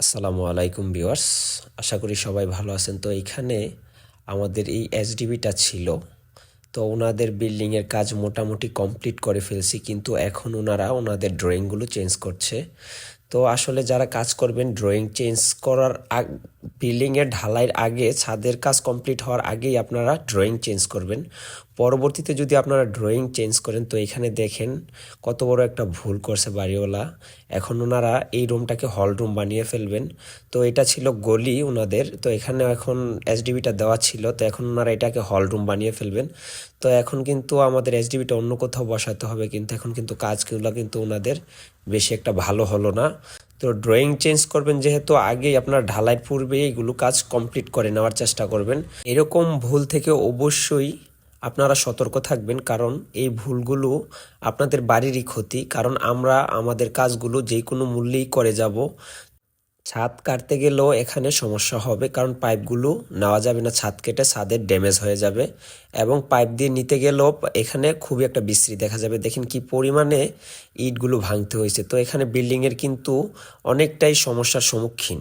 আসসালামু আলাইকুম ভিউয়ার্স, আশা করি সবাই ভালো আছেন। তো এইখানে আমাদের এই এসডিবিটা ছিল, তো ওনাদের বিল্ডিংয়ের কাজ মোটামুটি কমপ্লিট করে ফেলছি, কিন্তু এখন ওনারা ওনাদের ড্রয়িংগুলো চেঞ্জ করছে। তো আসলে যারা কাজ করবেন ড্রয়িং চেঞ্জ করার বিল্ডিংয়ের ঢালাইয়ের আগে, ছাদের কাজ কমপ্লিট হওয়ার আগেই আপনারা ড্রয়িং চেঞ্জ করবেন। পরবর্তীতে যদি আপনারা ড্রয়িং চেঞ্জ করেন, তো এখানে দেখেন কত বড় একটা ভুল করছে বাড়িওয়ালা। এখন ওনারা এই রুমটাকে হল রুম বানিয়ে ফেলবেন। তো এটা ছিল গলি ওনাদের, তো এখানে এখন এসডিবিটা দেওয়া ছিল, তো এখন ওনারা এটাকে হল রুম বানিয়ে ফেলবেন। তো এখন কিন্তু আমাদের এসডিবিটা অন্য কোথাও বসাতে হবে, কিন্তু এখন কিন্তু কাজগুলো কিন্তু ওনাদের বেশি একটা ভালো হলো না। তো ড্রয়িং চেঞ্জ করবেন যেহেতু, আগেই আপনার ঢালাইয়ের পূর্বে এইগুলো কাজ কমপ্লিট করে নেওয়ার চেষ্টা করবেন। এরকম ভুল থেকে অবশ্যই আপনারা সতর্ক থাকবেন, কারণ এই ভুলগুলো আপনাদের বাড়িরই ক্ষতি। কারণ আমরা আমাদের কাজগুলো যে কোনো মূল্যেই করে যাব। ছাদ কাটতে গেলেও এখানে সমস্যা হবে, কারণ পাইপগুলো নেওয়া যাবে না, ছাদ কেটে ছাদের ড্যামেজ হয়ে যাবে। এবং পাইপ দিয়ে নিতে গেলেও এখানে খুবই একটা বিশ্রী দেখা যাবে। দেখেন কি পরিমাণে ইটগুলো ভাঙতে হয়েছে। তো এখানে বিল্ডিংয়ের কিন্তু অনেকটাই সমস্যার সম্মুখীন।